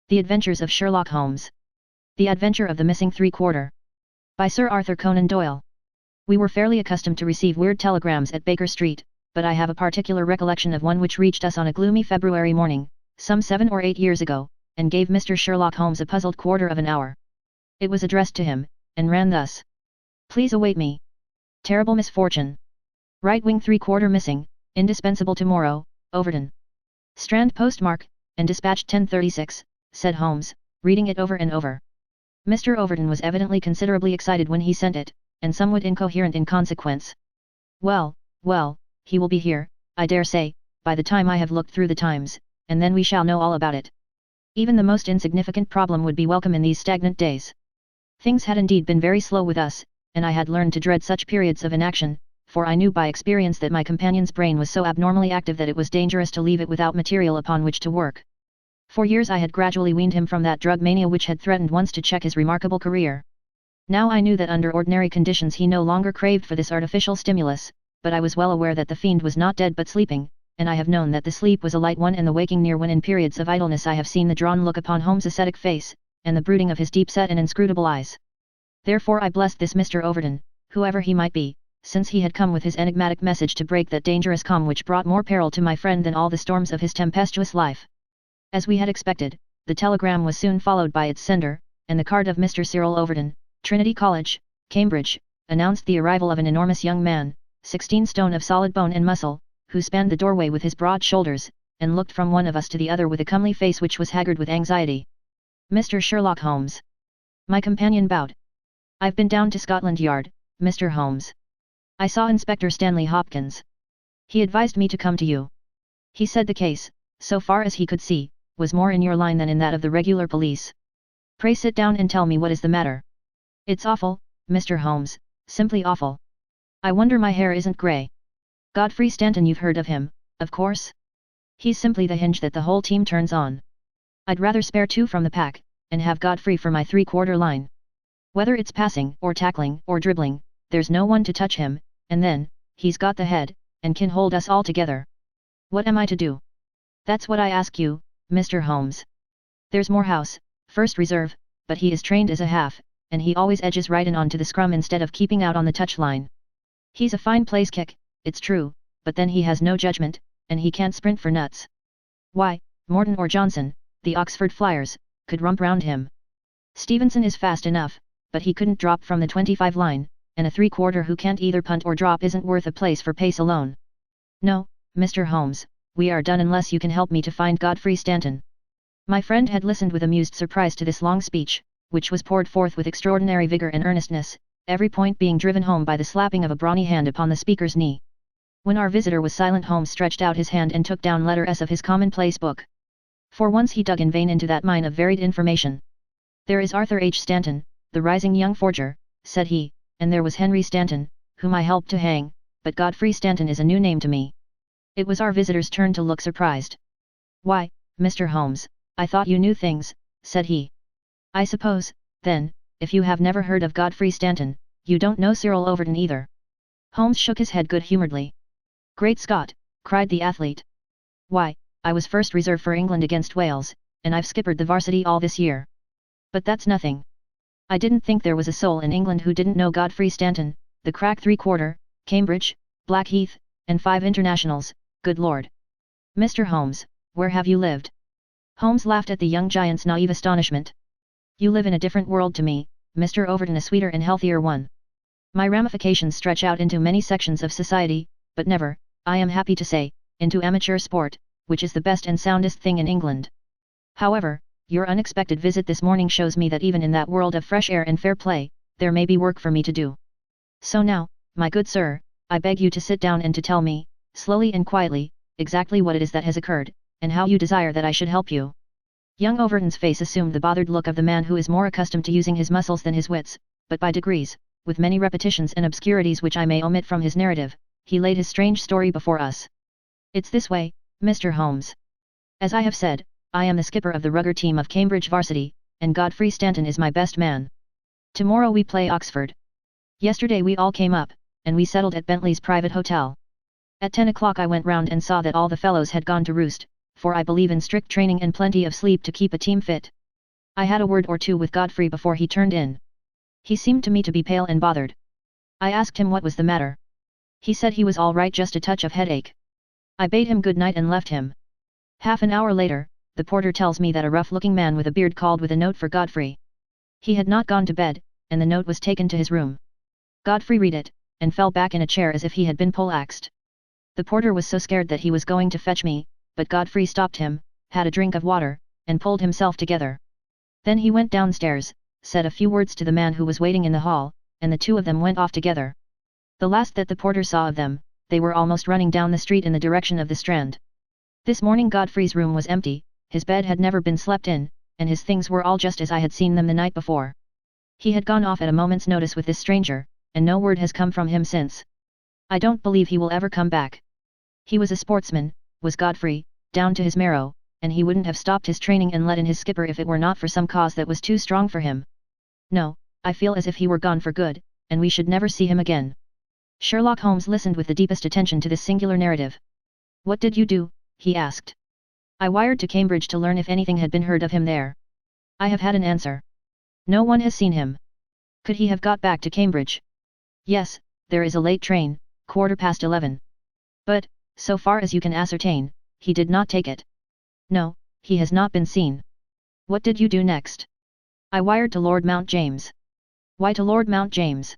The Adventures of Sherlock Holmes. The Adventure of the Missing Three-Quarter. By Sir Arthur Conan Doyle. We were fairly accustomed to receive weird telegrams at Baker Street, but I have a particular recollection of one which reached us on a gloomy February morning, some 7 or 8 years ago, and gave Mr. Sherlock Holmes a puzzled quarter of an hour. It was addressed to him, and ran thus. Please await me. Terrible misfortune. Right wing three-quarter missing, indispensable tomorrow, Overton. Strand postmark, and dispatched 10:36, said Holmes, reading it over and over. Mr. Overton was evidently considerably excited when he sent it, and somewhat incoherent in consequence. Well, he will be here, I dare say, by the time I have looked through the Times, and then we shall know all about it. Even the most insignificant problem would be welcome in these stagnant days. Things had indeed been very slow with us, and I had learned to dread such periods of inaction, for I knew by experience that my companion's brain was so abnormally active that it was dangerous to leave it without material upon which to work. For years I had gradually weaned him from that drug mania which had threatened once to check his remarkable career. Now I knew that under ordinary conditions he no longer craved for this artificial stimulus, but I was well aware that the fiend was not dead but sleeping, and I have known that the sleep was a light one and the waking near when in periods of idleness I have seen the drawn look upon Holmes' ascetic face, and the brooding of his deep-set and inscrutable eyes. Therefore I blessed this Mr. Overton, whoever he might be, since he had come with his enigmatic message to break that dangerous calm which brought more peril to my friend than all the storms of his tempestuous life. As we had expected, the telegram was soon followed by its sender, and the card of Mr. Cyril Overton, Trinity College, Cambridge, announced the arrival of an enormous young man, 16 stone of solid bone and muscle, who spanned the doorway with his broad shoulders, and looked from one of us to the other with a comely face which was haggard with anxiety. Mr. Sherlock Holmes. My companion bowed. I've been down to Scotland Yard, Mr. Holmes. I saw Inspector Stanley Hopkins. He advised me to come to you. He said the case, so far as he could see, was more in your line than in that of the regular police. Pray sit down and tell me what is the matter. It's awful, Mr. Holmes, simply awful. I wonder my hair isn't grey. Godfrey Stanton, you've heard of him, of course? He's simply the hinge that the whole team turns on. I'd rather spare 2 from the pack, and have Godfrey for my three-quarter line. Whether it's passing, or tackling, or dribbling, there's no one to touch him, and then, he's got the head, and can hold us all together. What am I to do? That's what I ask you, Mr. Holmes. There's Morehouse, first reserve, but he is trained as a half, and he always edges right in onto the scrum instead of keeping out on the touch line. He's a fine place kick, it's true, but then he has no judgment, and he can't sprint for nuts. Why, Morton or Johnson, the Oxford Flyers, could romp round him. Stevenson is fast enough, but he couldn't drop from the 25 line, and a three-quarter who can't either punt or drop isn't worth a place for pace alone. No, Mr. Holmes, we are done unless you can help me to find Godfrey Stanton. My friend had listened with amused surprise to this long speech, which was poured forth with extraordinary vigor and earnestness, every point being driven home by the slapping of a brawny hand upon the speaker's knee. When our visitor was silent, Holmes stretched out his hand and took down letter S of his commonplace book. For once he dug in vain into that mine of varied information. There is Arthur H. Stanton, the rising young forger, said he, and there was Henry Stanton, whom I helped to hang, but Godfrey Stanton is a new name to me. It was our visitor's turn to look surprised. Why, Mr. Holmes, I thought you knew things, said he. I suppose, then, if you have never heard of Godfrey Stanton, you don't know Cyril Overton either. Holmes shook his head good-humouredly. Great Scott, cried the athlete. Why, I was first reserve for England against Wales, and I've skippered the varsity all this year. But that's nothing. I didn't think there was a soul in England who didn't know Godfrey Stanton, the crack three-quarter, Cambridge, Blackheath, and 5 internationals, good Lord. Mr. Holmes, where have you lived? Holmes laughed at the young giant's naive astonishment. You live in a different world to me, Mr. Overton, a sweeter and healthier one. My ramifications stretch out into many sections of society, but never, I am happy to say, into amateur sport, which is the best and soundest thing in England. However, your unexpected visit this morning shows me that even in that world of fresh air and fair play, there may be work for me to do. So now, my good sir, I beg you to sit down and to tell me, slowly and quietly, exactly what it is that has occurred, and how you desire that I should help you. Young Overton's face assumed the bothered look of the man who is more accustomed to using his muscles than his wits, but by degrees, with many repetitions and obscurities which I may omit from his narrative, he laid his strange story before us. It's this way, Mr. Holmes. As I have said, I am the skipper of the rugger team of Cambridge Varsity, and Godfrey Stanton is my best man. Tomorrow we play Oxford. Yesterday we all came up, and we settled at Bentley's private hotel. At 10 o'clock I went round and saw that all the fellows had gone to roost, for I believe in strict training and plenty of sleep to keep a team fit. I had a word or two with Godfrey before he turned in. He seemed to me to be pale and bothered. I asked him what was the matter. He said he was all right, just a touch of headache. I bade him good night and left him. Half an hour later, the porter tells me that a rough-looking man with a beard called with a note for Godfrey. He had not gone to bed, and the note was taken to his room. Godfrey read it, and fell back in a chair as if he had been poleaxed. The porter was so scared that he was going to fetch me, but Godfrey stopped him, had a drink of water, and pulled himself together. Then he went downstairs, said a few words to the man who was waiting in the hall, and the two of them went off together. The last that the porter saw of them, they were almost running down the street in the direction of the Strand. This morning Godfrey's room was empty, his bed had never been slept in, and his things were all just as I had seen them the night before. He had gone off at a moment's notice with this stranger, and no word has come from him since. I don't believe he will ever come back. He was a sportsman, was Godfrey, down to his marrow, and he wouldn't have stopped his training and let in his skipper if it were not for some cause that was too strong for him. No, I feel as if he were gone for good, and we should never see him again. Sherlock Holmes listened with the deepest attention to this singular narrative. What did you do? He asked. I wired to Cambridge to learn if anything had been heard of him there. I have had an answer. No one has seen him. Could he have got back to Cambridge? Yes, there is a late train, 11:15. But, so far as you can ascertain, he did not take it. No, he has not been seen. What did you do next? I wired to Lord Mount James. Why to Lord Mount James?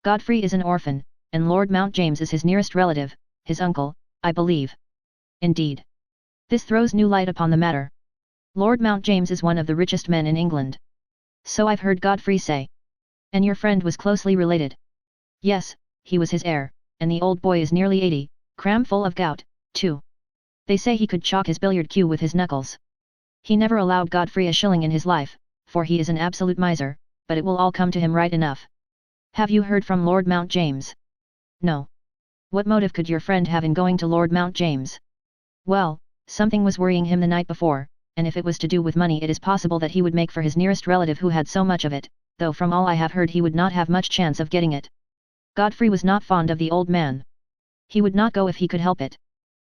Godfrey is an orphan, and Lord Mount James is his nearest relative, his uncle, I believe. Indeed. This throws new light upon the matter. Lord Mount James is one of the richest men in England. So I've heard Godfrey say. And your friend was closely related? Yes, he was his heir, and the old boy is nearly 80, cram full of gout, too. They say he could chalk his billiard cue with his knuckles. He never allowed Godfrey a shilling in his life, for he is an absolute miser, but it will all come to him right enough. Have you heard from Lord Mount James? No. What motive could your friend have in going to Lord Mount James? Well, something was worrying him the night before, and if it was to do with money it is possible that he would make for his nearest relative who had so much of it, though from all I have heard he would not have much chance of getting it. Godfrey was not fond of the old man. He would not go if he could help it.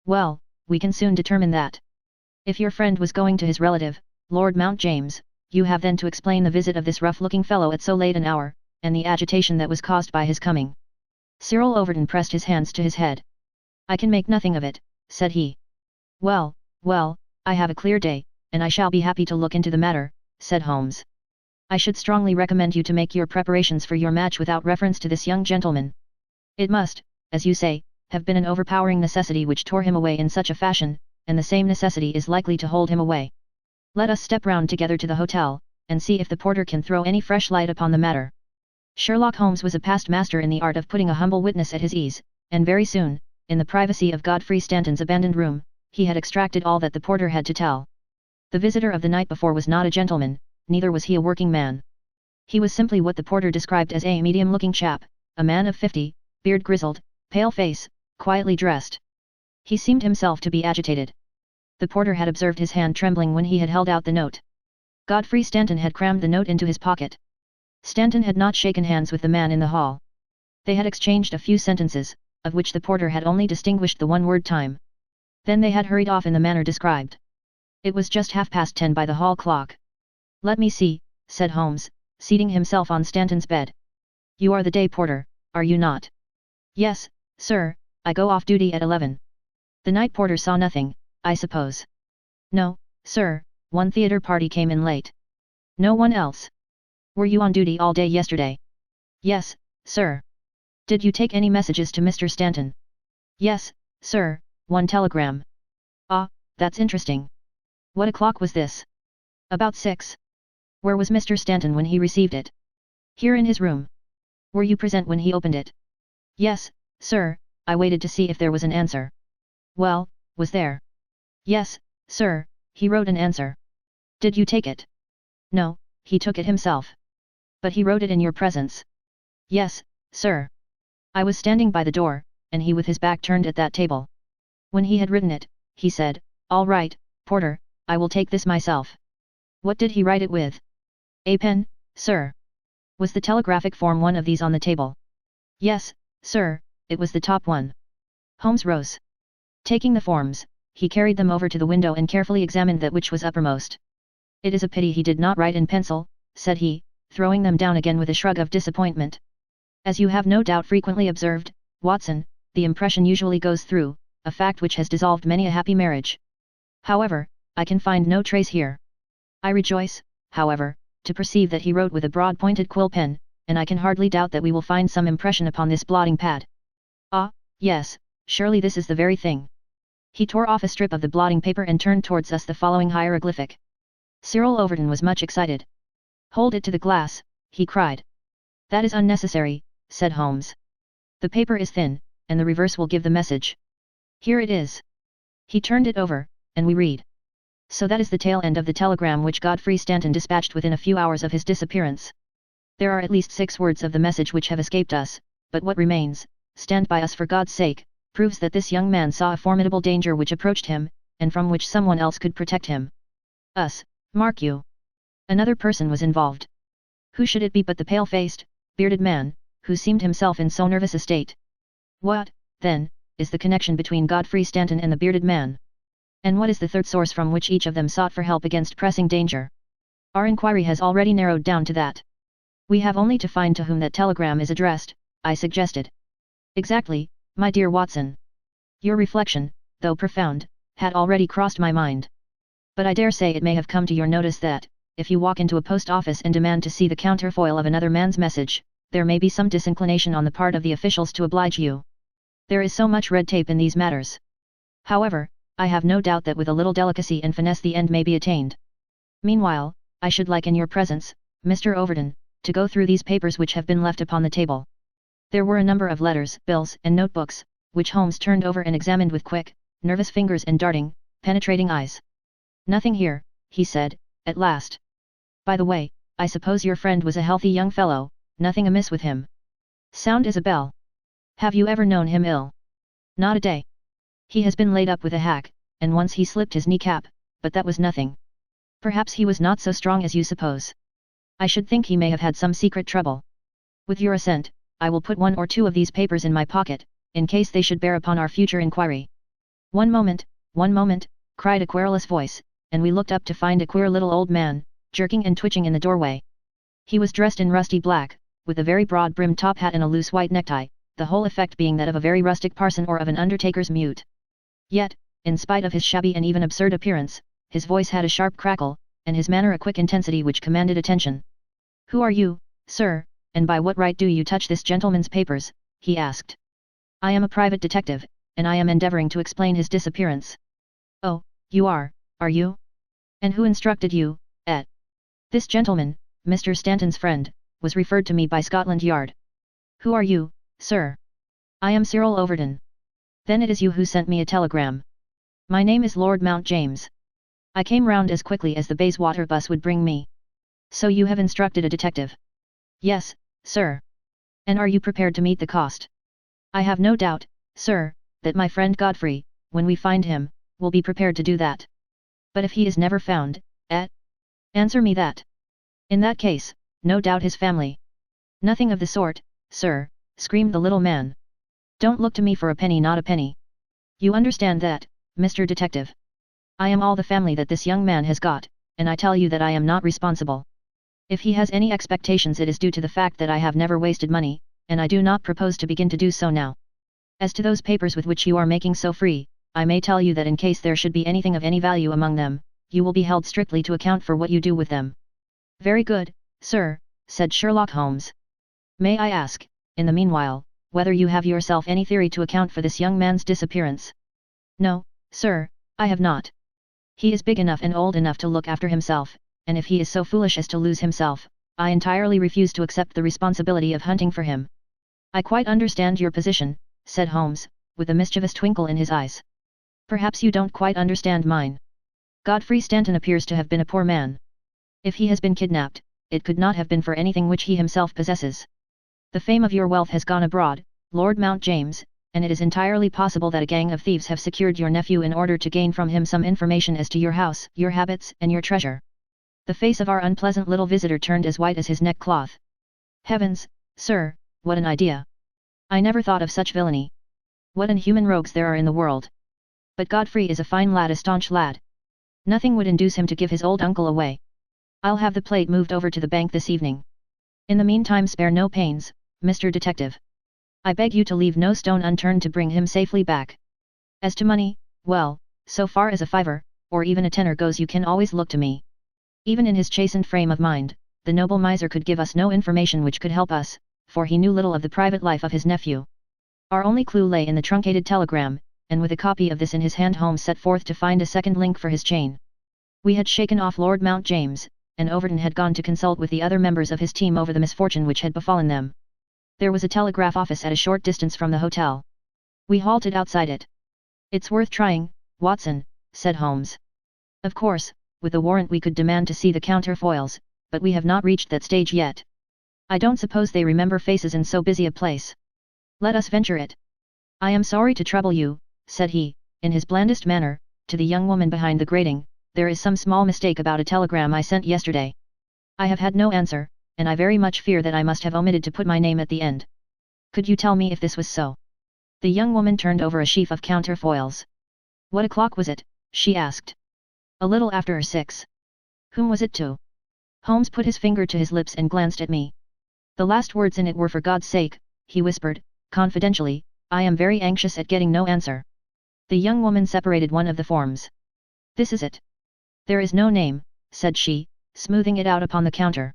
Well, we can soon determine that. If your friend was going to his relative, Lord Mount James, you have then to explain the visit of this rough-looking fellow at so late an hour, and the agitation that was caused by his coming. Cyril Overton pressed his hands to his head. I can make nothing of it, said he. Well, I have a clear day, and I shall be happy to look into the matter, said Holmes. I should strongly recommend you to make your preparations for your match without reference to this young gentleman. It must, as you say, have been an overpowering necessity which tore him away in such a fashion, and the same necessity is likely to hold him away. Let us step round together to the hotel, and see if the porter can throw any fresh light upon the matter. Sherlock Holmes was a past master in the art of putting a humble witness at his ease, and very soon, in the privacy of Godfrey Stanton's abandoned room, he had extracted all that the porter had to tell. The visitor of the night before was not a gentleman, neither was he a working man. He was simply what the porter described as a medium-looking chap, a man of 50, beard grizzled, pale face, quietly dressed. He seemed himself to be agitated. The porter had observed his hand trembling when he had held out the note. Godfrey Stanton had crammed the note into his pocket. Stanton had not shaken hands with the man in the hall. They had exchanged a few sentences, of which the porter had only distinguished the one-word time. Then they had hurried off in the manner described. It was just 10:30 by the hall clock. Let me see, said Holmes, seating himself on Stanton's bed. You are the day porter, are you not? Yes, sir, I go off duty at 11. The night porter saw nothing, I suppose. No, sir, one theatre party came in late. No one else. Were you on duty all day yesterday? Yes, sir. Did you take any messages to Mr. Stanton? Yes, sir, one telegram. Ah, that's interesting. What o'clock was this? About 6. Where was Mr. Stanton when he received it? Here in his room. Were you present when he opened it? Yes, sir, I waited to see if there was an answer. Well, was there? Yes, sir, he wrote an answer. Did you take it? No, he took it himself. But he wrote it in your presence. Yes, sir. I was standing by the door, and he with his back turned at that table. When he had written it, he said, All right, porter, I will take this myself. What did he write it with? A pen, sir. Was the telegraphic form one of these on the table? Yes, sir, it was the top one. Holmes rose. Taking the forms, he carried them over to the window and carefully examined that which was uppermost. It is a pity he did not write in pencil, said he, throwing them down again with a shrug of disappointment. As you have no doubt frequently observed, Watson, the impression usually goes through, a fact which has dissolved many a happy marriage. However, I can find no trace here. I rejoice, however, to perceive that he wrote with a broad-pointed quill pen, and I can hardly doubt that we will find some impression upon this blotting pad. Ah, yes, surely this is the very thing. He tore off a strip of the blotting paper and turned towards us the following hieroglyphic. Cyril Overton was much excited. Hold it to the glass, he cried. That is unnecessary, said Holmes. The paper is thin, and the reverse will give the message. Here it is. He turned it over, and we read. So that is the tail end of the telegram which Godfrey Stanton dispatched within a few hours of his disappearance. There are at least 6 words of the message which have escaped us, but what remains, stand by us for God's sake, proves that this young man saw a formidable danger which approached him, and from which someone else could protect him. Us, mark you. Another person was involved. Who should it be but the pale-faced, bearded man, who seemed himself in so nervous a state? What, then, is the connection between Godfrey Stanton and the bearded man? And what is the third source from which each of them sought for help against pressing danger? Our inquiry has already narrowed down to that. We have only to find to whom that telegram is addressed, I suggested. Exactly, my dear Watson. Your reflection, though profound, had already crossed my mind. But I dare say it may have come to your notice that, if you walk into a post office and demand to see the counterfoil of another man's message, there may be some disinclination on the part of the officials to oblige you. There is so much red tape in these matters. However, I have no doubt that with a little delicacy and finesse the end may be attained. Meanwhile, I should like in your presence, Mr. Overton, to go through these papers which have been left upon the table. There were a number of letters, bills, and notebooks, which Holmes turned over and examined with quick, nervous fingers and darting, penetrating eyes. Nothing here, he said, at last. By the way, I suppose your friend was a healthy young fellow, nothing amiss with him. Sound as a bell. Have you ever known him ill? Not a day. He has been laid up with a hack, and once he slipped his kneecap, but that was nothing. Perhaps he was not so strong as you suppose. I should think he may have had some secret trouble. With your assent, I will put 1 or 2 of these papers in my pocket, in case they should bear upon our future inquiry. 1 moment, cried a querulous voice, and we looked up to find a queer little old man, jerking and twitching in the doorway. He was dressed in rusty black, with a very broad-brimmed top hat and a loose white necktie, the whole effect being that of a very rustic parson or of an undertaker's mute. Yet, in spite of his shabby and even absurd appearance, his voice had a sharp crackle, and his manner a quick intensity which commanded attention. Who are you, sir, and by what right do you touch this gentleman's papers? He asked. I am a private detective, and I am endeavoring to explain his disappearance. Oh, you are you? And who instructed you, et? This gentleman, Mr. Stanton's friend, was referred to me by Scotland Yard. Who are you, sir? I am Cyril Overton. Then it is you who sent me a telegram. My name is Lord Mount James. I came round as quickly as the Bayswater bus would bring me. So you have instructed a detective? Yes, sir. And are you prepared to meet the cost? I have no doubt, sir, that my friend Godfrey, when we find him, will be prepared to do that. But if he is never found, answer me that. In that case, no doubt his family. Nothing of the sort, sir, screamed the little man. Don't look to me for a penny, not a penny. You understand that, Mr. Detective. I am all the family that this young man has got, and I tell you that I am not responsible. If he has any expectations it is due to the fact that I have never wasted money, and I do not propose to begin to do so now. As to those papers with which you are making so free, I may tell you that in case there should be anything of any value among them, you will be held strictly to account for what you do with them. Very good, sir, said Sherlock Holmes. May I ask, in the meanwhile, whether you have yourself any theory to account for this young man's disappearance? No, sir, I have not. He is big enough and old enough to look after himself, and if he is so foolish as to lose himself, I entirely refuse to accept the responsibility of hunting for him. I quite understand your position, said Holmes, with a mischievous twinkle in his eyes. Perhaps you don't quite understand mine. Godfrey Stanton appears to have been a poor man. If he has been kidnapped, it could not have been for anything which he himself possesses. The fame of your wealth has gone abroad, Lord Mount James, and it is entirely possible that a gang of thieves have secured your nephew in order to gain from him some information as to your house, your habits, and your treasure. The face of our unpleasant little visitor turned as white as his neckcloth. Heavens, sir, what an idea! I never thought of such villainy. What inhuman rogues there are in the world! But Godfrey is a fine lad, a staunch lad. Nothing would induce him to give his old uncle away. I'll have the plate moved over to the bank this evening. In the meantime spare no pains, Mr. Detective. I beg you to leave no stone unturned to bring him safely back. As to money, well, so far as a fiver, or even a tenner goes you can always look to me. Even in his chastened frame of mind, the noble miser could give us no information which could help us, for he knew little of the private life of his nephew. Our only clue lay in the truncated telegram, and with a copy of this in his hand Holmes set forth to find a second link for his chain. We had shaken off Lord Mount James, and Overton had gone to consult with the other members of his team over the misfortune which had befallen them. There was a telegraph office at a short distance from the hotel. We halted outside it. "It's worth trying, Watson," said Holmes. "Of course, with a warrant we could demand to see the counterfoils, but we have not reached that stage yet. I don't suppose they remember faces in so busy a place. Let us venture it." "I am sorry to trouble you," said he, in his blandest manner, to the young woman behind the grating, "there is some small mistake about a telegram I sent yesterday. I have had no answer, and I very much fear that I must have omitted to put my name at the end. Could you tell me if this was so?" The young woman turned over a sheaf of counterfoils. "What o'clock was it?" she asked. "A little after 6. Whom was it to?" Holmes put his finger to his lips and glanced at me. "The last words in it were 'for God's sake,'" he whispered, confidentially. "I am very anxious at getting no answer." The young woman separated one of the forms. "This is it." "There is no name," said she, smoothing it out upon the counter.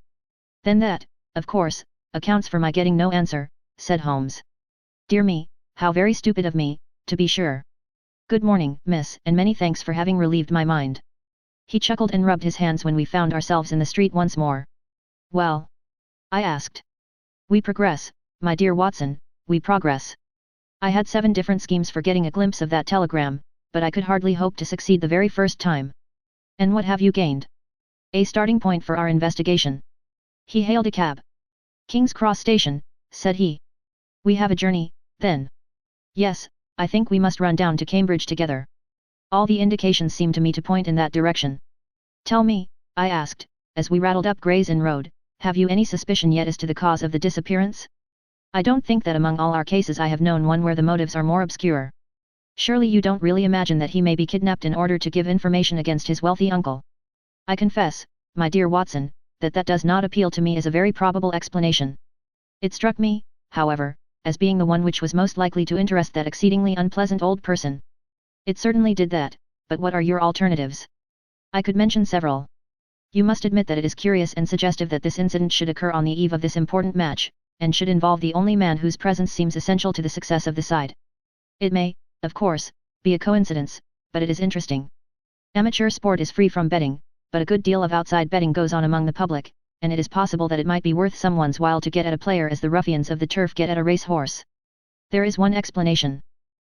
"Then that, of course, accounts for my getting no answer," said Holmes. "Dear me, how very stupid of me, to be sure. Good morning, miss, and many thanks for having relieved my mind." He chuckled and rubbed his hands when we found ourselves in the street once more. "Well?" I asked. "We progress, my dear Watson, we progress. I had 7 different schemes for getting a glimpse of that telegram, but I could hardly hope to succeed the very first time." "And what have you gained?" "A starting point for our investigation." He hailed a cab. "King's Cross Station," said he. "We have a journey, then?" "Yes, I think we must run down to Cambridge together. All the indications seem to me to point in that direction." "Tell me," I asked, as we rattled up Gray's Inn Road, "have you any suspicion yet as to the cause of the disappearance? I don't think that among all our cases I have known one where the motives are more obscure. Surely you don't really imagine that he may be kidnapped in order to give information against his wealthy uncle?" "I confess, my dear Watson, that does not appeal to me as a very probable explanation. It struck me, however, as being the one which was most likely to interest that exceedingly unpleasant old person." "It certainly did that, but what are your alternatives?" "I could mention several. You must admit that it is curious and suggestive that this incident should occur on the eve of this important match, and should involve the only man whose presence seems essential to the success of the side. It may, of course, be a coincidence, but it is interesting. Amateur sport is free from betting, but a good deal of outside betting goes on among the public, and it is possible that it might be worth someone's while to get at a player as the ruffians of the turf get at a race-horse. There is one explanation.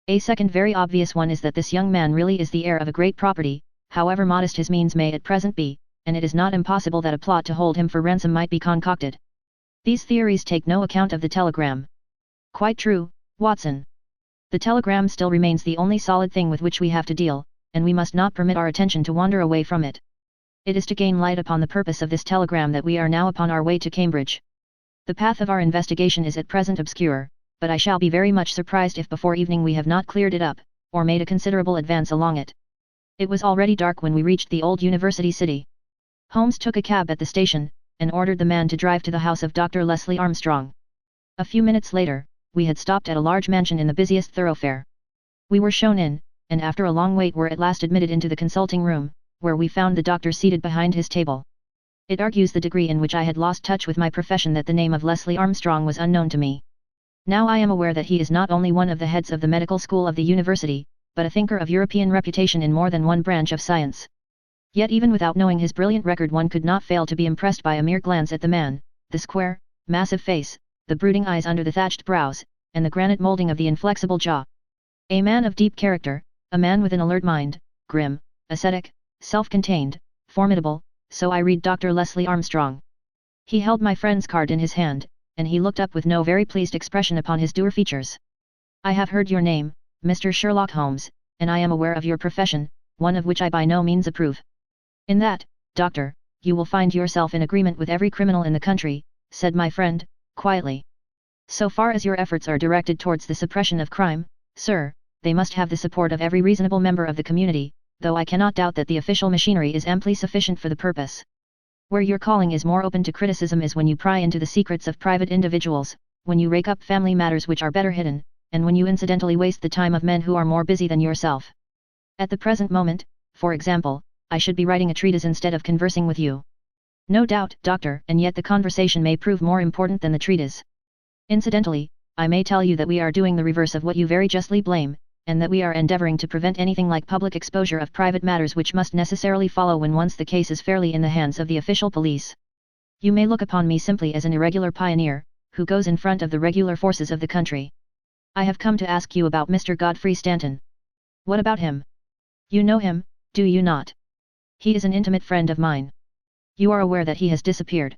A second very obvious one is that this young man really is the heir of a great property, however modest his means may at present be, and it is not impossible that a plot to hold him for ransom might be concocted. These theories take no account of the telegram." "Quite true, Watson. The telegram still remains the only solid thing with which we have to deal, and we must not permit our attention to wander away from it. It is to gain light upon the purpose of this telegram that we are now upon our way to Cambridge. The path of our investigation is at present obscure, but I shall be very much surprised if before evening we have not cleared it up, or made a considerable advance along it." It was already dark when we reached the old university city. Holmes took a cab at the station, and ordered the man to drive to the house of Dr. Leslie Armstrong. A few minutes later, we had stopped at a large mansion in the busiest thoroughfare. We were shown in, and after a long wait were at last admitted into the consulting room, where we found the doctor seated behind his table. It argues the degree in which I had lost touch with my profession that the name of Leslie Armstrong was unknown to me. Now I am aware that he is not only one of the heads of the medical school of the university, but a thinker of European reputation in more than one branch of science. Yet even without knowing his brilliant record one could not fail to be impressed by a mere glance at the man, the square, massive face, the brooding eyes under the thatched brows, and the granite molding of the inflexible jaw. A man of deep character, a man with an alert mind, grim, ascetic, self-contained, formidable, so I read Dr. Leslie Armstrong. He held my friend's card in his hand, and he looked up with no very pleased expression upon his dour features. "I have heard your name, Mr. Sherlock Holmes, and I am aware of your profession, one of which I by no means approve. In that, doctor, you will find yourself in agreement with every criminal in the country," said my friend, quietly. "So far as your efforts are directed towards the suppression of crime, sir, they must have the support of every reasonable member of the community, though I cannot doubt that the official machinery is amply sufficient for the purpose. Where your calling is more open to criticism is when you pry into the secrets of private individuals, when you rake up family matters which are better hidden, and when you incidentally waste the time of men who are more busy than yourself. At the present moment, for example, I should be writing a treatise instead of conversing with you. No doubt, doctor, and yet the conversation may prove more important than the treatise. Incidentally, I may tell you that we are doing the reverse of what you very justly blame, and that we are endeavoring to prevent anything like public exposure of private matters which must necessarily follow when once the case is fairly in the hands of the official police. You may look upon me simply as an irregular pioneer, who goes in front of the regular forces of the country. I have come to ask you about Mr. Godfrey Stanton. What about him? You know him, do you not? He is an intimate friend of mine. You are aware that he has disappeared.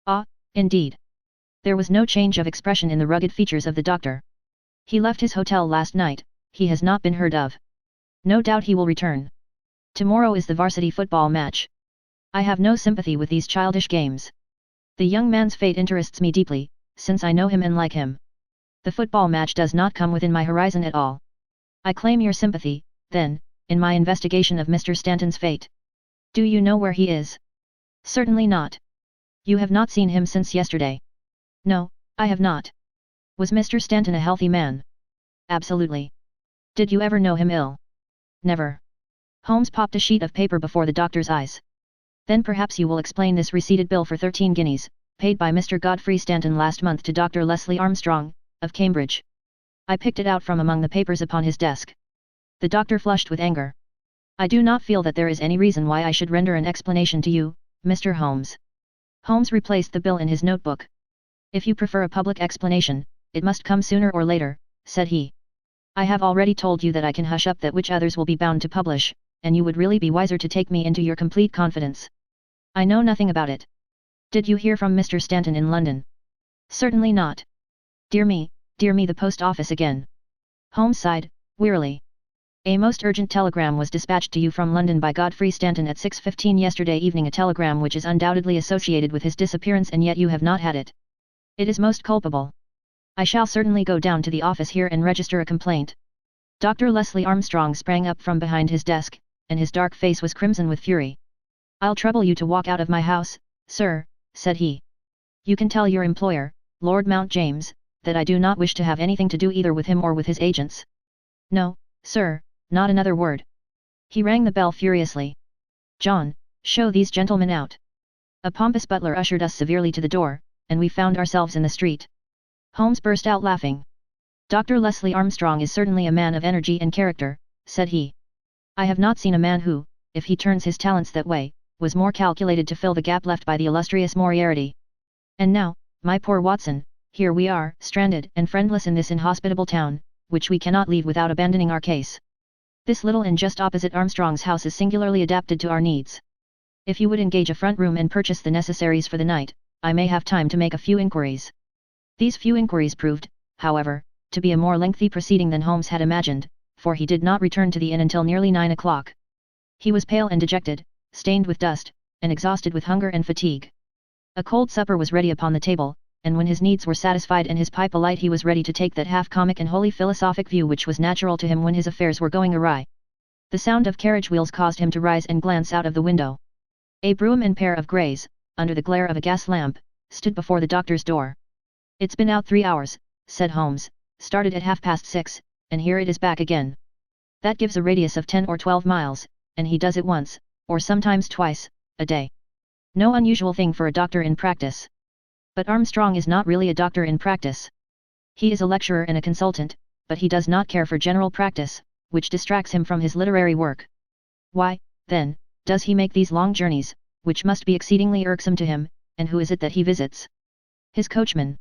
Ah, indeed. There was no change of expression in the rugged features of the doctor. He left his hotel last night. He has not been heard of. No doubt he will return. Tomorrow is the varsity football match. I have no sympathy with these childish games. The young man's fate interests me deeply, since I know him and like him. The football match does not come within my horizon at all. I claim your sympathy, then, in my investigation of Mr. Stanton's fate. Do you know where he is? Certainly not. You have not seen him since yesterday. No, I have not. Was Mr. Stanton a healthy man? Absolutely. Did you ever know him ill? Never. Holmes popped a sheet of paper before the doctor's eyes. Then perhaps you will explain this receipted bill for 13 guineas, paid by Mr. Godfrey Stanton last month to Dr. Leslie Armstrong, of Cambridge. I picked it out from among the papers upon his desk. The doctor flushed with anger. I do not feel that there is any reason why I should render an explanation to you, Mr. Holmes. Holmes replaced the bill in his notebook. If you prefer a public explanation, it must come sooner or later, said he. I have already told you that I can hush up that which others will be bound to publish, and you would really be wiser to take me into your complete confidence. I know nothing about it. Did you hear from Mr. Stanton in London? Certainly not. Dear me, the post office again. Holmes sighed, wearily. A most urgent telegram was dispatched to you from London by Godfrey Stanton at 6:15 yesterday evening, a telegram which is undoubtedly associated with his disappearance, and yet you have not had it. It is most culpable. I shall certainly go down to the office here and register a complaint. Dr. Leslie Armstrong sprang up from behind his desk, and his dark face was crimson with fury. I'll trouble you to walk out of my house, sir, said he. You can tell your employer, Lord Mount James, that I do not wish to have anything to do either with him or with his agents. No, sir, not another word. He rang the bell furiously. John, show these gentlemen out. A pompous butler ushered us severely to the door, and we found ourselves in the street. Holmes burst out laughing. Dr. Leslie Armstrong is certainly a man of energy and character, said he. I have not seen a man who, if he turns his talents that way, was more calculated to fill the gap left by the illustrious Moriarty. And now, my poor Watson, here we are, stranded and friendless in this inhospitable town, which we cannot leave without abandoning our case. This little inn just opposite Armstrong's house is singularly adapted to our needs. If you would engage a front room and purchase the necessaries for the night, I may have time to make a few inquiries. These few inquiries proved, however, to be a more lengthy proceeding than Holmes had imagined, for he did not return to the inn until nearly 9 o'clock. He was pale and dejected, stained with dust, and exhausted with hunger and fatigue. A cold supper was ready upon the table, and when his needs were satisfied and his pipe alight, he was ready to take that half-comic and wholly philosophic view which was natural to him when his affairs were going awry. The sound of carriage wheels caused him to rise and glance out of the window. A brougham and pair of greys, under the glare of a gas lamp, stood before the doctor's door. It's been out 3 hours, said Holmes, started at 6:30, and here it is back again. That gives a radius of 10 or 12 miles, and he does it once, or sometimes twice, a day. No unusual thing for a doctor in practice. But Armstrong is not really a doctor in practice. He is a lecturer and a consultant, but he does not care for general practice, which distracts him from his literary work. Why, then, does he make these long journeys, which must be exceedingly irksome to him, and who is it that he visits? His coachman.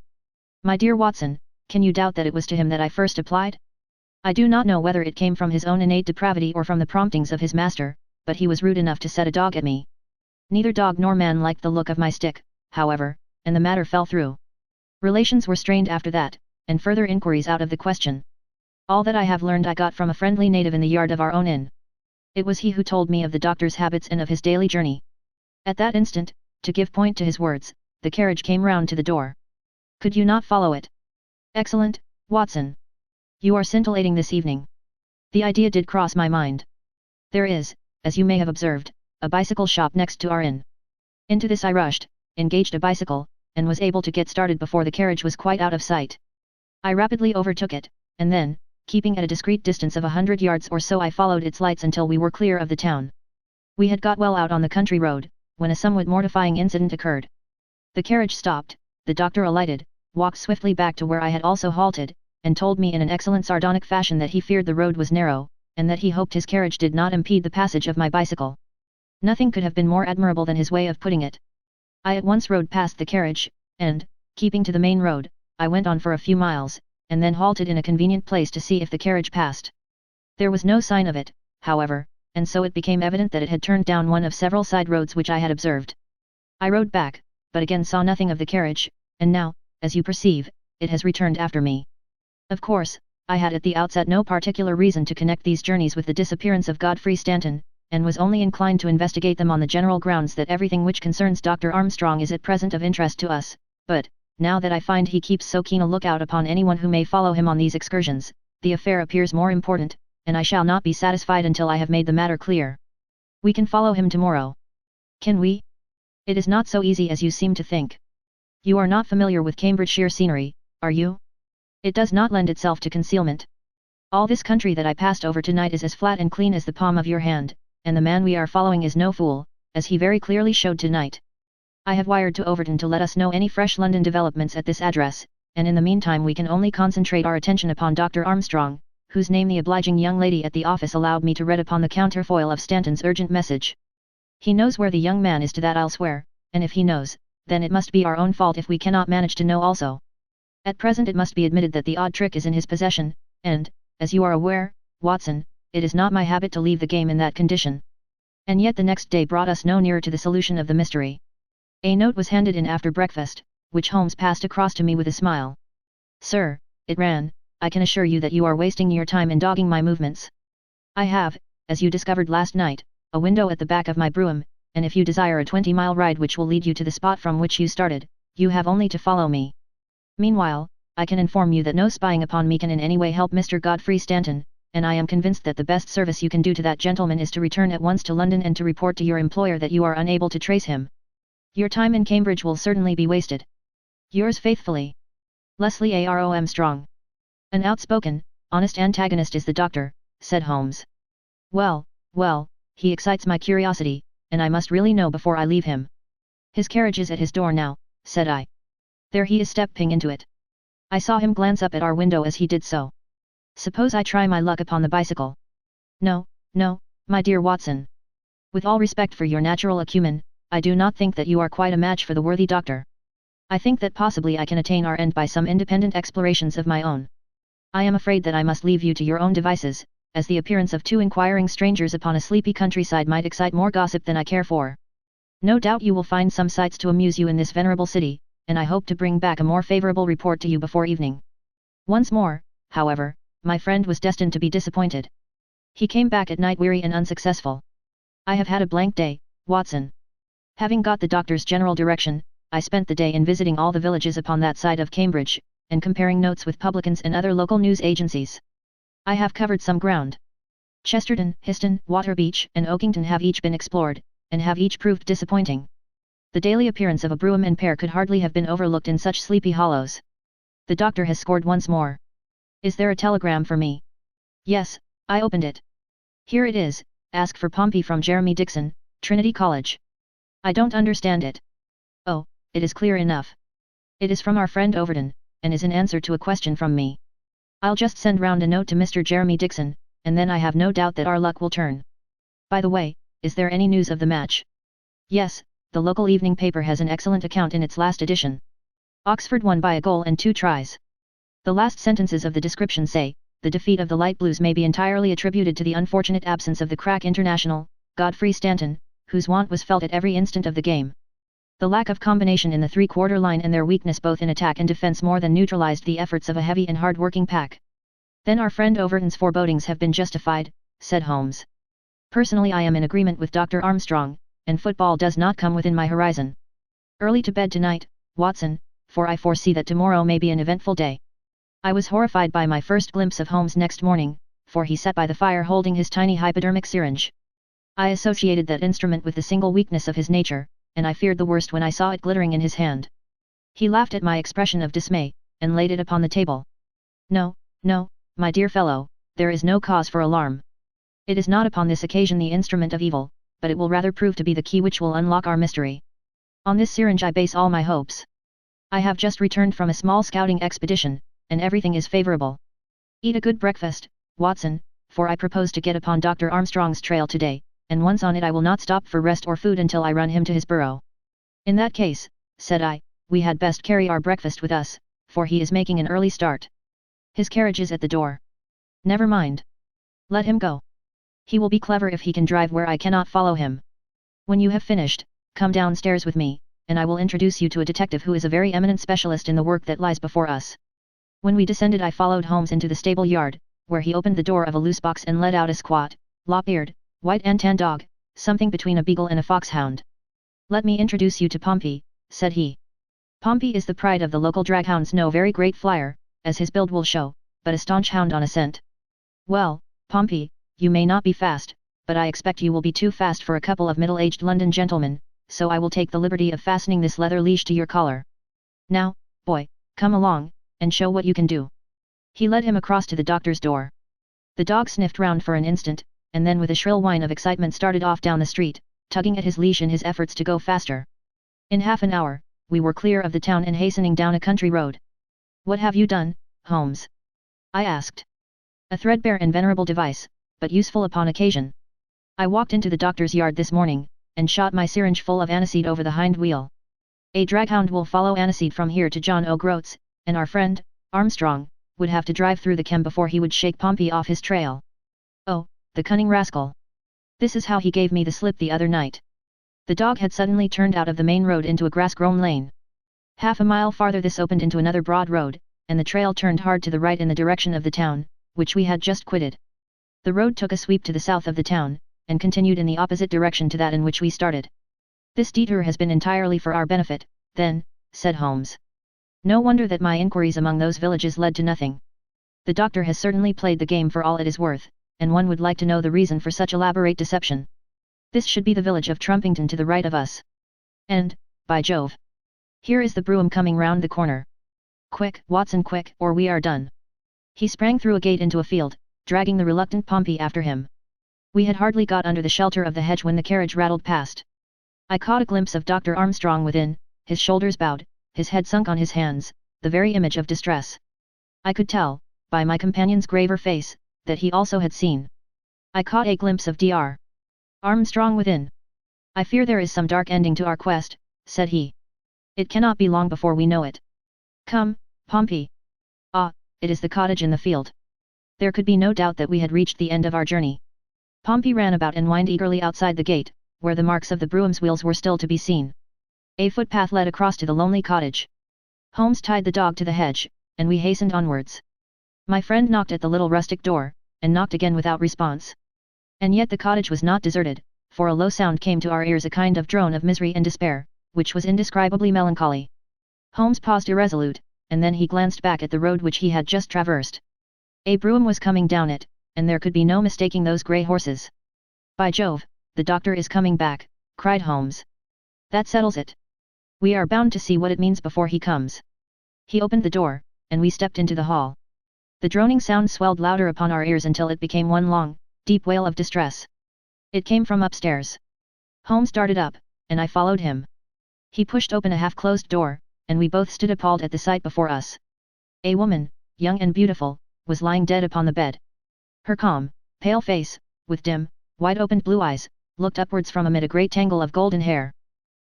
My dear Watson, can you doubt that it was to him that I first applied? I do not know whether it came from his own innate depravity or from the promptings of his master, but he was rude enough to set a dog at me. Neither dog nor man liked the look of my stick, however, and the matter fell through. Relations were strained after that, and further inquiries out of the question. All that I have learned I got from a friendly native in the yard of our own inn. It was he who told me of the doctor's habits and of his daily journey. At that instant, to give point to his words, the carriage came round to the door. Could you not follow it? Excellent, Watson. You are scintillating this evening. The idea did cross my mind. There is, as you may have observed, a bicycle shop next to our inn. Into this I rushed, engaged a bicycle, and was able to get started before the carriage was quite out of sight. I rapidly overtook it, and then, keeping at a discreet distance of 100 yards or so, I followed its lights until we were clear of the town. We had got well out on the country road, when a somewhat mortifying incident occurred. The carriage stopped, the doctor alighted, walked swiftly back to where I had also halted, and told me in an excellent sardonic fashion that he feared the road was narrow, and that he hoped his carriage did not impede the passage of my bicycle. Nothing could have been more admirable than his way of putting it. I at once rode past the carriage, and, keeping to the main road, I went on for a few miles, and then halted in a convenient place to see if the carriage passed. There was no sign of it, however, and so it became evident that it had turned down one of several side roads which I had observed. I rode back, but again saw nothing of the carriage, and now, as you perceive, it has returned after me. Of course, I had at the outset no particular reason to connect these journeys with the disappearance of Godfrey Stanton, and was only inclined to investigate them on the general grounds that everything which concerns Dr. Armstrong is at present of interest to us, but, now that I find he keeps so keen a lookout upon anyone who may follow him on these excursions, the affair appears more important, and I shall not be satisfied until I have made the matter clear. We can follow him tomorrow. Can we? It is not so easy as you seem to think. You are not familiar with Cambridgeshire scenery, are you? It does not lend itself to concealment. All this country that I passed over tonight is as flat and clean as the palm of your hand, and the man we are following is no fool, as he very clearly showed tonight. I have wired to Overton to let us know any fresh London developments at this address, and in the meantime we can only concentrate our attention upon Dr. Armstrong, whose name the obliging young lady at the office allowed me to read upon the counterfoil of Stanton's urgent message. He knows where the young man is, to that I'll swear, and if he knows, then it must be our own fault if we cannot manage to know also. At present it must be admitted that the odd trick is in his possession, and, as you are aware, Watson, it is not my habit to leave the game in that condition. And yet the next day brought us no nearer to the solution of the mystery. A note was handed in after breakfast, which Holmes passed across to me with a smile. Sir, it ran, I can assure you that you are wasting your time in dogging my movements. I have, as you discovered last night, a window at the back of my brougham, and if you desire a 20-mile ride which will lead you to the spot from which you started, you have only to follow me. Meanwhile, I can inform you that no spying upon me can in any way help Mr. Godfrey Stanton, and I am convinced that the best service you can do to that gentleman is to return at once to London and to report to your employer that you are unable to trace him. Your time in Cambridge will certainly be wasted. Yours faithfully, Leslie Armstrong. An outspoken, honest antagonist is the doctor, said Holmes. Well, he excites my curiosity, and I must really know before I leave him. His carriage is at his door now, said I. There he is stepping into it. I saw him glance up at our window as he did so. Suppose I try my luck upon the bicycle? No, my dear Watson. With all respect for your natural acumen, I do not think that you are quite a match for the worthy doctor. I think that possibly I can attain our end by some independent explorations of my own. I am afraid that I must leave you to your own devices, as the appearance of two inquiring strangers upon a sleepy countryside might excite more gossip than I care for. No doubt you will find some sights to amuse you in this venerable city, and I hope to bring back a more favorable report to you before evening. Once more, however, my friend was destined to be disappointed. He came back at night weary and unsuccessful. I have had a blank day, Watson. Having got the doctor's general direction, I spent the day in visiting all the villages upon that side of Cambridge, and comparing notes with publicans and other local news agencies. I have covered some ground. Chesterton, Histon, Waterbeach, and Oakington have each been explored, and have each proved disappointing. The daily appearance of a brougham and pair could hardly have been overlooked in such sleepy hollows. The doctor has scored once more. Is there a telegram for me? Yes, I opened it. Here it is, ask for Pompey from Jeremy Dixon, Trinity College. I don't understand it. Oh, it is clear enough. It is from our friend Overton, and is in answer to a question from me. I'll just send round a note to Mr. Jeremy Dixon, and then I have no doubt that our luck will turn. By the way, is there any news of the match? Yes, the local evening paper has an excellent account in its last edition. Oxford won by a goal and 2 tries. The last sentences of the description say, the defeat of the Light Blues may be entirely attributed to the unfortunate absence of the crack international, Godfrey Stanton, whose want was felt at every instant of the game. The lack of combination in the three-quarter line and their weakness both in attack and defense more than neutralized the efforts of a heavy and hard-working pack. Then our friend Overton's forebodings have been justified, said Holmes. Personally I am in agreement with Dr. Armstrong, and football does not come within my horizon. Early to bed tonight, Watson, for I foresee that tomorrow may be an eventful day. I was horrified by my first glimpse of Holmes next morning, for he sat by the fire holding his tiny hypodermic syringe. I associated that instrument with the single weakness of his nature, and I feared the worst when I saw it glittering in his hand. He laughed at my expression of dismay, and laid it upon the table. No, no, my dear fellow, there is no cause for alarm. It is not upon this occasion the instrument of evil, but it will rather prove to be the key which will unlock our mystery. On this syringe I base all my hopes. I have just returned from a small scouting expedition, and everything is favorable. Eat a good breakfast, Watson, for I propose to get upon Dr. Armstrong's trail today, and once on it I will not stop for rest or food until I run him to his burrow. In that case, said I, we had best carry our breakfast with us, for he is making an early start. His carriage is at the door. Never mind. Let him go. He will be clever if he can drive where I cannot follow him. When you have finished, come downstairs with me, and I will introduce you to a detective who is a very eminent specialist in the work that lies before us. When we descended I followed Holmes into the stable yard, where he opened the door of a loose box and let out a squat, lop-eared, white and tan dog, something between a beagle and a foxhound. Let me introduce you to Pompey, said he. Pompey is the pride of the local draghounds, no very great flyer, as his build will show, but a staunch hound on a scent. Well, Pompey, you may not be fast, but I expect you will be too fast for a couple of middle-aged London gentlemen, so I will take the liberty of fastening this leather leash to your collar. Now, boy, come along, and show what you can do. He led him across to the doctor's door. The dog sniffed round for an instant, and then with a shrill whine of excitement started off down the street, tugging at his leash in his efforts to go faster. In half an hour, we were clear of the town and hastening down a country road. What have you done, Holmes? I asked. A threadbare and venerable device, but useful upon occasion. I walked into the doctor's yard this morning, and shot my syringe full of aniseed over the hind wheel. A draghound will follow aniseed from here to John O'Groats, and our friend, Armstrong, would have to drive through the chem before he would shake Pompey off his trail. Oh, the cunning rascal! This is how he gave me the slip the other night. The dog had suddenly turned out of the main road into a grass-grown lane. Half a mile farther this opened into another broad road, and the trail turned hard to the right in the direction of the town, which we had just quitted. The road took a sweep to the south of the town, and continued in the opposite direction to that in which we started. This detour has been entirely for our benefit, then, said Holmes. No wonder that my inquiries among those villages led to nothing. The doctor has certainly played the game for all it is worth, and one would like to know the reason for such elaborate deception. This should be the village of Trumpington to the right of us. And, by Jove! Here is the brougham coming round the corner. Quick, Watson, quick, or we are done. He sprang through a gate into a field, dragging the reluctant Pompey after him. We had hardly got under the shelter of the hedge when the carriage rattled past. I caught a glimpse of Dr. Armstrong within, his shoulders bowed, his head sunk on his hands, the very image of distress. I could tell, by my companion's graver face, that he also had seen. I caught a glimpse of Dr. Armstrong within. I fear there is some dark ending to our quest, said he. It cannot be long before we know it. Come, Pompey. Ah, it is the cottage in the field. There could be no doubt that we had reached the end of our journey. Pompey ran about and whined eagerly outside the gate, where the marks of the brougham's wheels were still to be seen. A footpath led across to the lonely cottage. Holmes tied the dog to the hedge, and we hastened onwards. My friend knocked at the little rustic door, and knocked again without response. And yet the cottage was not deserted, for a low sound came to our ears, a kind of drone of misery and despair, which was indescribably melancholy. Holmes paused irresolute, and then he glanced back at the road which he had just traversed. A brougham was coming down it, and there could be no mistaking those grey horses. By Jove, the doctor is coming back, cried Holmes. That settles it. We are bound to see what it means before he comes. He opened the door, and we stepped into the hall. The droning sound swelled louder upon our ears until it became one long, deep wail of distress. It came from upstairs. Holmes started up, and I followed him. He pushed open a half-closed door, and we both stood appalled at the sight before us. A woman, young and beautiful, was lying dead upon the bed. Her calm, pale face, with dim, wide-opened blue eyes, looked upwards from amid a great tangle of golden hair.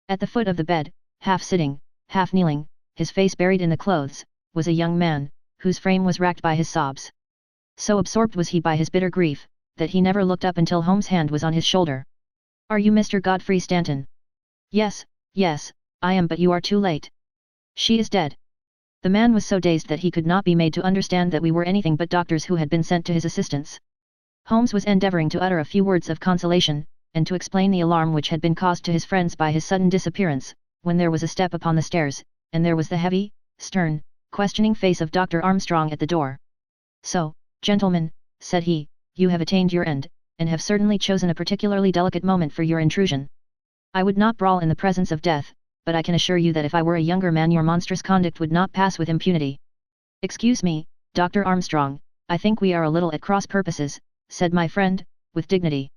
At the foot of the bed, half sitting, half kneeling, his face buried in the clothes, was a young man, whose frame was racked by his sobs. So absorbed was he by his bitter grief, that he never looked up until Holmes' hand was on his shoulder. "Are you Mr. Godfrey Stanton?" "Yes, yes, I am, but you are too late. She is dead." The man was so dazed that he could not be made to understand that we were anything but doctors who had been sent to his assistance. Holmes was endeavouring to utter a few words of consolation, and to explain the alarm which had been caused to his friends by his sudden disappearance, when there was a step upon the stairs, and there was the heavy, stern, questioning face of Dr. Armstrong at the door. "So, gentlemen," said he, "you have attained your end, and have certainly chosen a particularly delicate moment for your intrusion. I would not brawl in the presence of death, but I can assure you that if I were a younger man your monstrous conduct would not pass with impunity. Excuse me, Dr. Armstrong, I think we are a little at cross purposes, said my friend, with dignity.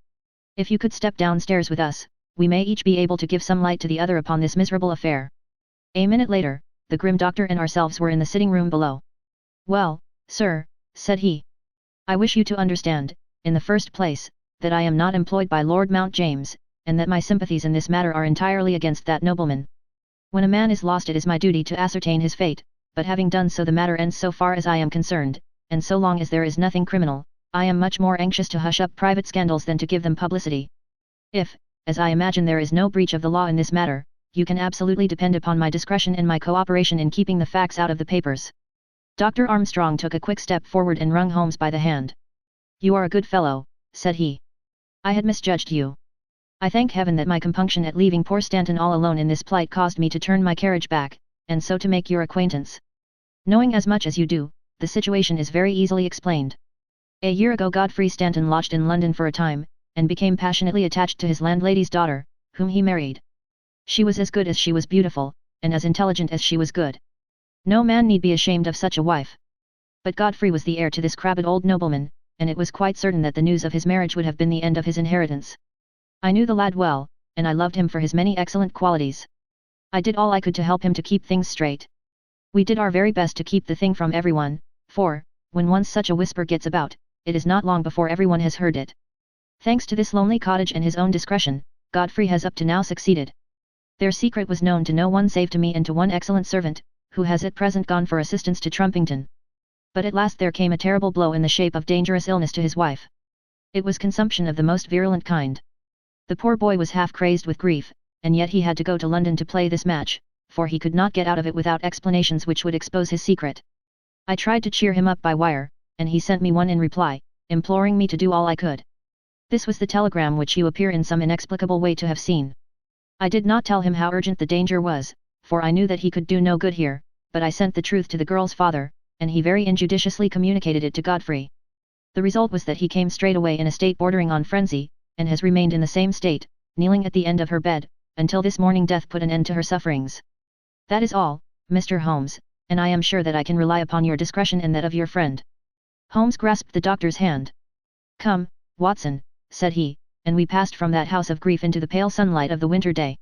If you could step downstairs with us, we may each be able to give some light to the other upon this miserable affair. A minute later, the grim doctor and ourselves were in the sitting room below. Well, sir, said he. I wish you to understand, in the first place, that I am not employed by Lord Mount James, and that my sympathies in this matter are entirely against that nobleman. When a man is lost it is my duty to ascertain his fate, but having done so the matter ends so far as I am concerned, and so long as there is nothing criminal, I am much more anxious to hush up private scandals than to give them publicity. If, as I imagine there is no breach of the law in this matter, you can absolutely depend upon my discretion and my cooperation in keeping the facts out of the papers. Dr. Armstrong took a quick step forward and wrung Holmes by the hand. You are a good fellow, said he. I had misjudged you. I thank heaven that my compunction at leaving poor Stanton all alone in this plight caused me to turn my carriage back, and so to make your acquaintance. Knowing as much as you do, the situation is very easily explained. A year ago Godfrey Stanton lodged in London for a time, and became passionately attached to his landlady's daughter, whom he married. She was as good as she was beautiful, and as intelligent as she was good. No man need be ashamed of such a wife. But Godfrey was the heir to this crabbed old nobleman, and it was quite certain that the news of his marriage would have been the end of his inheritance. I knew the lad well, and I loved him for his many excellent qualities. I did all I could to help him to keep things straight. We did our very best to keep the thing from everyone, for, when once such a whisper gets about, it is not long before everyone has heard it. Thanks to this lonely cottage and his own discretion, Godfrey has up to now succeeded. Their secret was known to no one save to me and to one excellent servant, who has at present gone for assistance to Trumpington. But at last there came a terrible blow in the shape of dangerous illness to his wife. It was consumption of the most virulent kind. The poor boy was half crazed with grief, and yet he had to go to London to play this match, for he could not get out of it without explanations which would expose his secret. I tried to cheer him up by wire, and he sent me one in reply, imploring me to do all I could. This was the telegram which you appear in some inexplicable way to have seen. I did not tell him how urgent the danger was, for I knew that he could do no good here, but I sent the truth to the girl's father, and he very injudiciously communicated it to Godfrey. The result was that he came straight away in a state bordering on frenzy, and has remained in the same state, kneeling at the end of her bed, until this morning death put an end to her sufferings. That is all, Mr. Holmes, and I am sure that I can rely upon your discretion and that of your friend. Holmes grasped the doctor's hand. Come, Watson, said he, and we passed from that house of grief into the pale sunlight of the winter day.